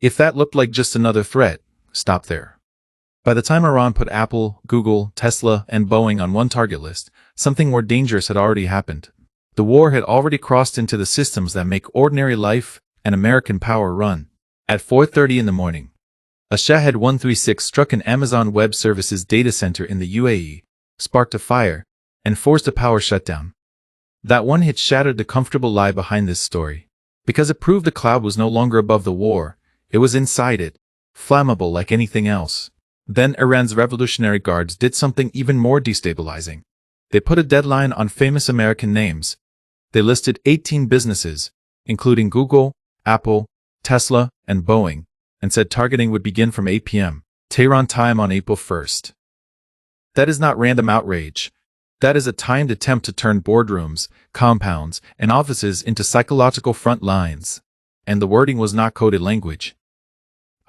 If that looked like just another threat, stop there. By the time Iran put Apple, Google, Tesla, and Boeing on one target list, something more dangerous had already happened. The war had already crossed into the systems that make ordinary life and American power run. At 4:30 in the morning, a Shahed 136 struck an Amazon Web Services data center in the UAE, sparked a fire, and forced a power shutdown. That one hit shattered the comfortable lie behind this story. Because it proved the cloud was no longer above the war, it was inside it, flammable like anything else. Then Iran's Revolutionary Guards did something even more destabilizing. They put a deadline on famous American names. They listed 18 businesses, including Google, Apple, Tesla, and Boeing, and said targeting would begin from 8 p.m. Tehran time on April 1st. That is not random outrage. That is a timed attempt to turn boardrooms, compounds, and offices into psychological front lines. And the wording was not coded language.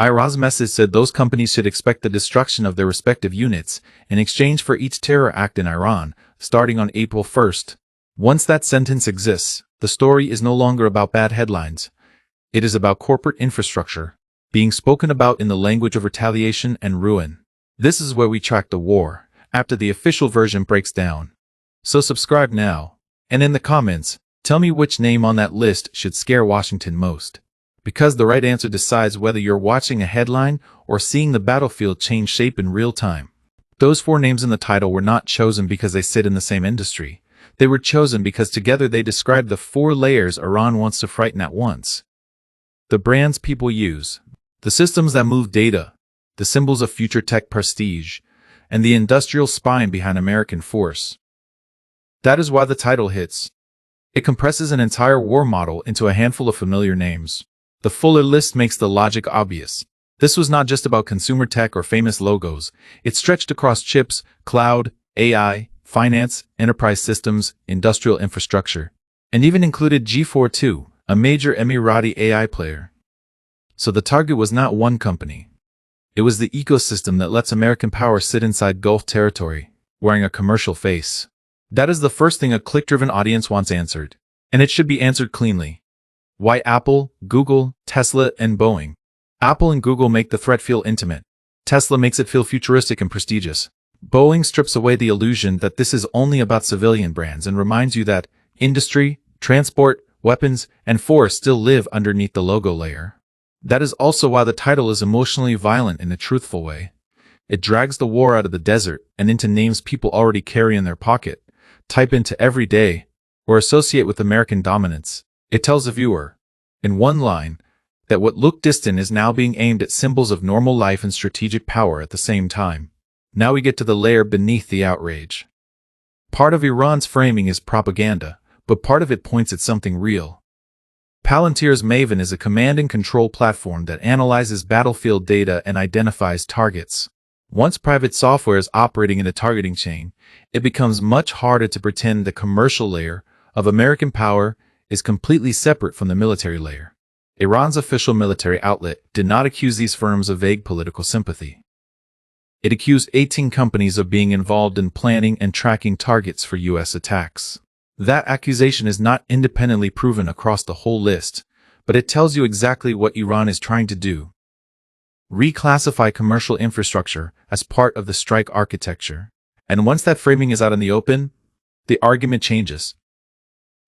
Iran's message said those companies should expect the destruction of their respective units in exchange for each terror act in Iran, starting on April 1st. Once that sentence exists, the story is no longer about bad headlines. It is about corporate infrastructure, being spoken about in the language of retaliation and ruin. This is where we track the war, after the official version breaks down. So subscribe now, and in the comments, tell me which name on that list should scare Washington most. Because the right answer decides whether you're watching a headline or seeing the battlefield change shape in real time. Those 4 names in the title were not chosen because they sit in the same industry. They were chosen because together they describe the 4 layers Iran wants to frighten at once. The brands people use, the systems that move data, the symbols of future tech prestige, and the industrial spine behind American force. That is why the title hits. It compresses an entire war model into a handful of familiar names. The fuller list makes the logic obvious. This was not just about consumer tech or famous logos. It stretched across chips, cloud, AI, finance, enterprise systems, industrial infrastructure, and even included G42, a major Emirati AI player. So the target was not one company. It was the ecosystem that lets American power sit inside Gulf territory, wearing a commercial face. That is the first thing a click-driven audience wants answered, and it should be answered cleanly. Why Apple, Google, Tesla, and Boeing? Apple and Google make the threat feel intimate. Tesla makes it feel futuristic and prestigious. Boeing strips away the illusion that this is only about civilian brands and reminds you that industry, transport, weapons, and force still live underneath the logo layer. That is also why the title is emotionally violent in a truthful way. It drags the war out of the desert and into names people already carry in their pocket, type into every day, or associate with American dominance. It tells the viewer, in one line, that what looked distant is now being aimed at symbols of normal life and strategic power at the same time. Now we get to the layer beneath the outrage. Part of Iran's framing is propaganda, but part of it points at something real. Palantir's Maven is a command and control platform that analyzes battlefield data and identifies targets. Once private software is operating in a targeting chain, it becomes much harder to pretend the commercial layer of American power is completely separate from the military layer. Iran's official military outlet did not accuse these firms of vague political sympathy. It accused 18 companies of being involved in planning and tracking targets for U.S. attacks. That accusation is not independently proven across the whole list, but it tells you exactly what Iran is trying to do. Reclassify commercial infrastructure as part of the strike architecture. And once that framing is out in the open, the argument changes.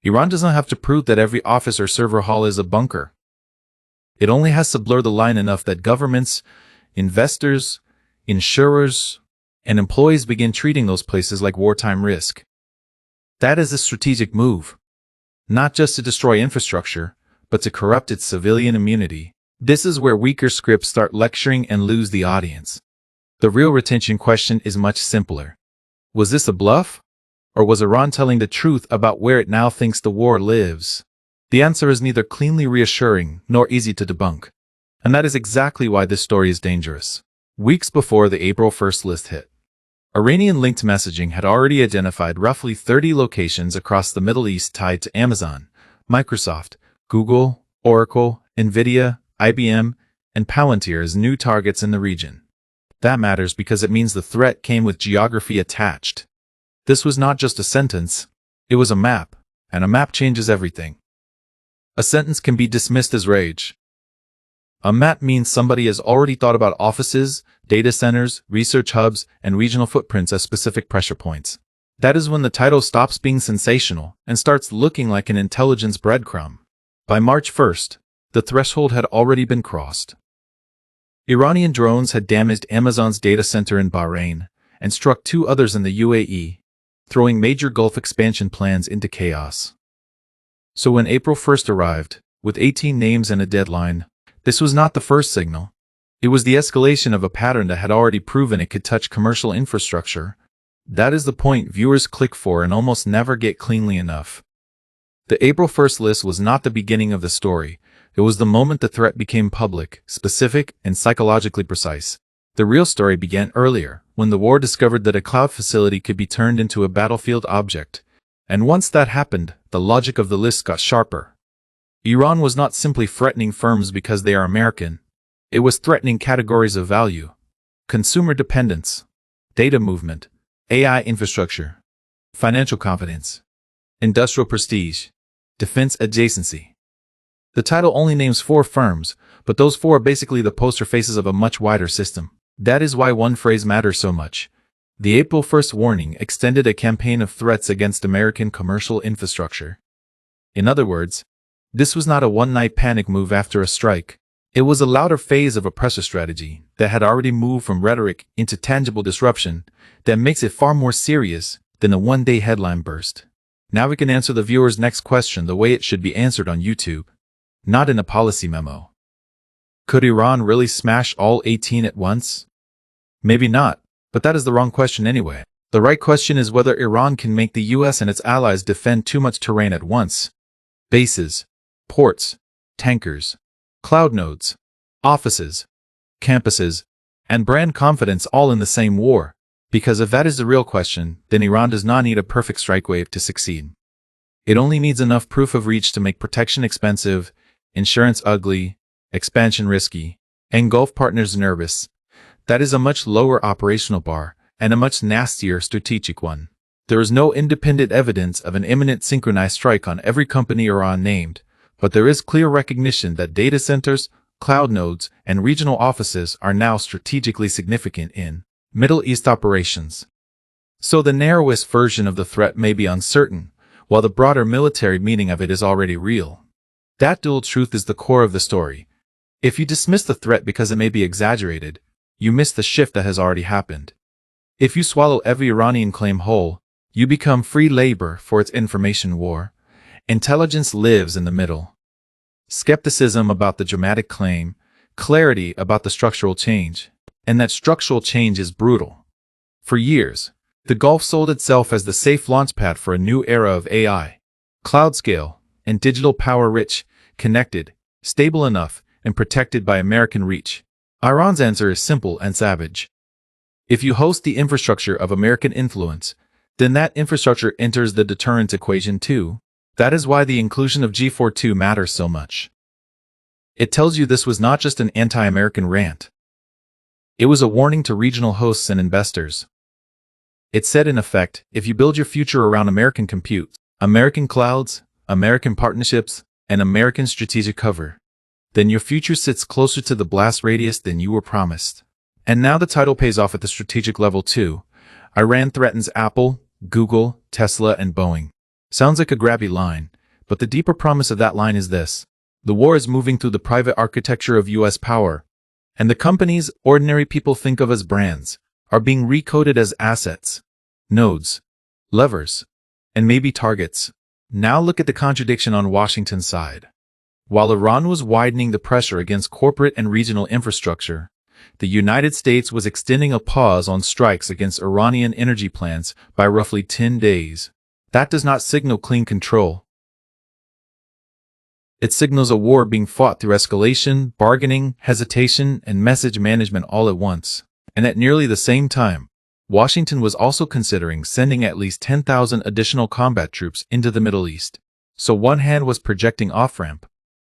Iran does not have to prove that every office or server hall is a bunker. It only has to blur the line enough that governments, investors, insurers, and employees begin treating those places like wartime risk. That is a strategic move, not just to destroy infrastructure, but to corrupt its civilian immunity. This is where weaker scripts start lecturing and lose the audience. The real retention question is much simpler. Was this a bluff? Or was Iran telling the truth about where it now thinks the war lives? The answer is neither cleanly reassuring nor easy to debunk. And that is exactly why this story is dangerous. Weeks before the April 1st list hit, Iranian-linked messaging had already identified roughly 30 locations across the Middle East tied to Amazon, Microsoft, Google, Oracle, Nvidia, IBM, and Palantir as new targets in the region. That matters because it means the threat came with geography attached. This was not just a sentence, it was a map, and a map changes everything. A sentence can be dismissed as rage, A map means somebody has already thought about offices, data centers, research hubs, and regional footprints as specific pressure points. That is when the title stops being sensational and starts looking like an intelligence breadcrumb. By March 1st, the threshold had already been crossed. Iranian drones had damaged Amazon's data center in Bahrain and struck 2 others in the UAE, throwing major Gulf expansion plans into chaos. So when April 1st arrived, with 18 names and a deadline, this was not the first signal. It was the escalation of a pattern that had already proven it could touch commercial infrastructure. That is the point viewers click for and almost never get cleanly enough. The April 1st list was not the beginning of the story. It was the moment the threat became public, specific, and psychologically precise. The real story began earlier, when the war discovered that a cloud facility could be turned into a battlefield object. And once that happened, the logic of the list got sharper. Iran was not simply threatening firms because they are American. It was threatening categories of value: consumer dependence, data movement, AI infrastructure, financial confidence, industrial prestige, defense adjacency. The title only names 4 firms, but those 4 are basically the poster faces of a much wider system. That is why one phrase matters so much. The April 1st warning extended a campaign of threats against American commercial infrastructure. In other words, this was not a one-night panic move after a strike. It was a louder phase of a pressure strategy that had already moved from rhetoric into tangible disruption that makes it far more serious than a one-day headline burst. Now we can answer the viewer's next question the way it should be answered on YouTube, not in a policy memo. Could Iran really smash all 18 at once? Maybe not, but that is the wrong question anyway. The right question is whether Iran can make the US and its allies defend too much terrain at once. Bases, ports, tankers, cloud nodes, offices, campuses, and brand confidence all in the same war. Because if that is the real question, then Iran does not need a perfect strike wave to succeed. It only needs enough proof of reach to make protection expensive, insurance ugly, expansion risky, and Gulf partners nervous. That is a much lower operational bar and a much nastier strategic one. There is no independent evidence of an imminent synchronized strike on every company Iran named, but there is clear recognition that data centers, cloud nodes, and regional offices are now strategically significant in Middle East operations. So the narrowest version of the threat may be uncertain, while the broader military meaning of it is already real. That dual truth is the core of the story. If you dismiss the threat because it may be exaggerated, you miss the shift that has already happened. If you swallow every Iranian claim whole, you become free labor for its information war. Intelligence lives in the middle. Skepticism about the dramatic claim, clarity about the structural change, and that structural change is brutal. For years, the Gulf sold itself as the safe launchpad for a new era of AI, cloud scale, and digital power rich, connected, stable enough, and protected by American reach. Iran's answer is simple and savage. If you host the infrastructure of American influence, then that infrastructure enters the deterrent equation too. That is why the inclusion of G42 matters so much. It tells you this was not just an anti-American rant. It was a warning to regional hosts and investors. It said in effect, if you build your future around American compute, American clouds, American partnerships, and American strategic cover, then your future sits closer to the blast radius than you were promised. And now the title pays off at the strategic level too. Iran threatens Apple, Google, Tesla, and Boeing. Sounds like a grabby line, but the deeper promise of that line is this. The war is moving through the private architecture of US power, and the companies ordinary people think of as brands are being recoded as assets, nodes, levers, and maybe targets. Now look at the contradiction on Washington's side. While Iran was widening the pressure against corporate and regional infrastructure, the United States was extending a pause on strikes against Iranian energy plants by roughly 10 days. That does not signal clean control. It signals a war being fought through escalation, bargaining, hesitation, and message management all at once. And at nearly the same time, Washington was also considering sending at least 10,000 additional combat troops into the Middle East. So one hand was projecting off-ramp,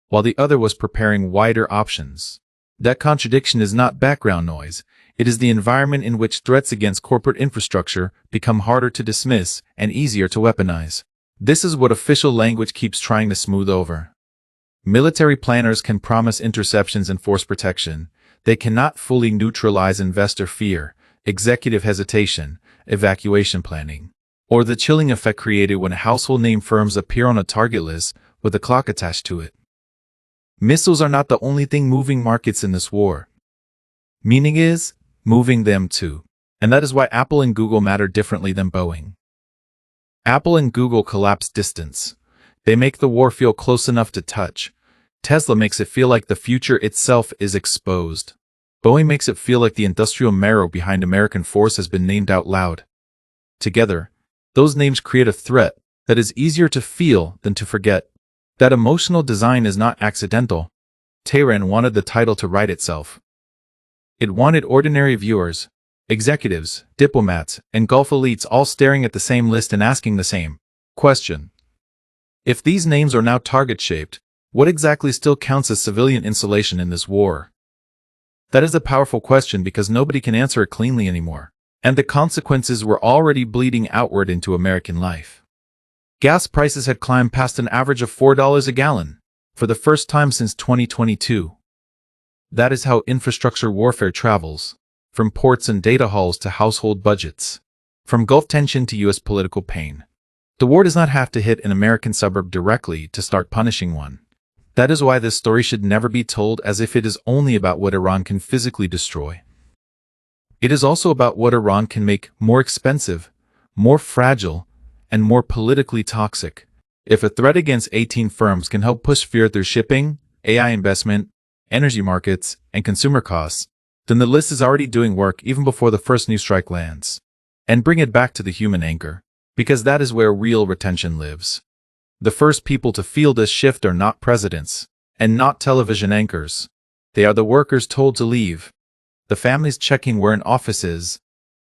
while the other was preparing wider options. That contradiction is not background noise. It is the environment in which threats against corporate infrastructure become harder to dismiss and easier to weaponize. This is what official language keeps trying to smooth over. Military planners can promise interceptions and force protection. They cannot fully neutralize investor fear, executive hesitation, evacuation planning, or the chilling effect created when household name firms appear on a target list with a clock attached to it. Missiles are not the only thing moving markets in this war. Meaning is moving them too. And that is why Apple and Google matter differently than Boeing. Apple and Google collapse distance. They make the war feel close enough to touch. Tesla makes it feel like the future itself is exposed. Boeing makes it feel like the industrial marrow behind American force has been named out loud. Together, those names create a threat that is easier to feel than to forget. That emotional design is not accidental. Tehran wanted the title to write itself. It wanted ordinary viewers, executives, diplomats, and Gulf elites all staring at the same list and asking the same question. If these names are now target-shaped, what exactly still counts as civilian insulation in this war? That is a powerful question because nobody can answer it cleanly anymore, and the consequences were already bleeding outward into American life. Gas prices had climbed past an average of $4 a gallon, for the first time since 2022. That is how infrastructure warfare travels, from ports and data halls to household budgets, from Gulf tension to U.S. political pain. The war does not have to hit an American suburb directly to start punishing one. That is why this story should never be told as if it is only about what Iran can physically destroy. It is also about what Iran can make more expensive, more fragile, and more politically toxic. If a threat against 18 firms can help push fear through shipping, AI investment, energy markets, and consumer costs, then the list is already doing work even before the first new strike lands. And bring it back to the human anchor, because that is where real retention lives. The first people to feel this shift are not presidents, and not television anchors. They are the workers told to leave, the families checking where an office is,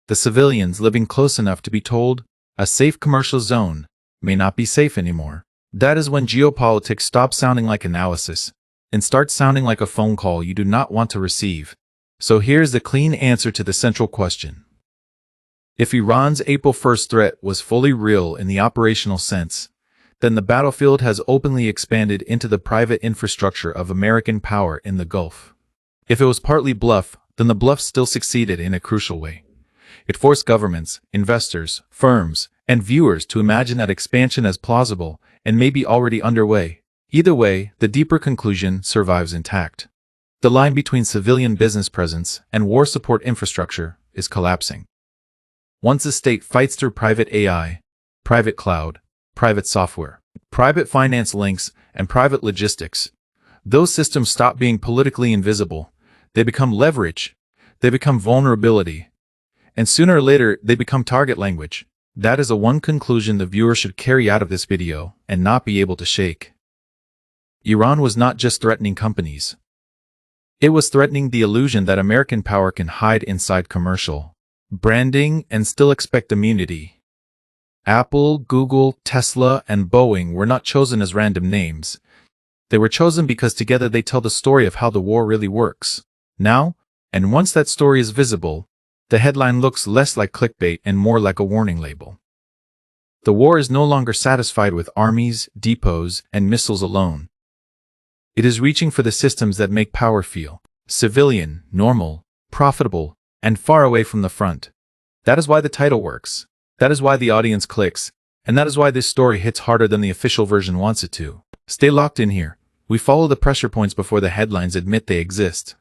the civilians living close enough to be told a safe commercial zone may not be safe anymore. That is when geopolitics stops sounding like analysis and starts sounding like a phone call you do not want to receive. So here's the clean answer to the central question. If Iran's April 1st threat was fully real in the operational sense, then the battlefield has openly expanded into the private infrastructure of American power in the Gulf. If it was partly bluff, then the bluff still succeeded in a crucial way. It forced governments, investors, firms, and viewers to imagine that expansion as plausible and maybe already underway. Either way, the deeper conclusion survives intact. The line between civilian business presence and war support infrastructure is collapsing. Once the state fights through private AI, private cloud, private software, private finance links, and private logistics, those systems stop being politically invisible. They become leverage. They become vulnerability. And sooner or later, they become target language. That is the one conclusion the viewer should carry out of this video and not be able to shake. Iran was not just threatening companies. It was threatening the illusion that American power can hide inside commercial branding and still expect immunity. Apple, Google, Tesla, and Boeing were not chosen as random names. They were chosen because together they tell the story of how the war really works. Now, and once that story is visible, the headline looks less like clickbait and more like a warning label. The war is no longer satisfied with armies, depots, and missiles alone. It is reaching for the systems that make power feel civilian, normal, profitable, and far away from the front. That is why the title works. That is why the audience clicks. And that is why this story hits harder than the official version wants it to. Stay locked in here. We follow the pressure points before the headlines admit they exist.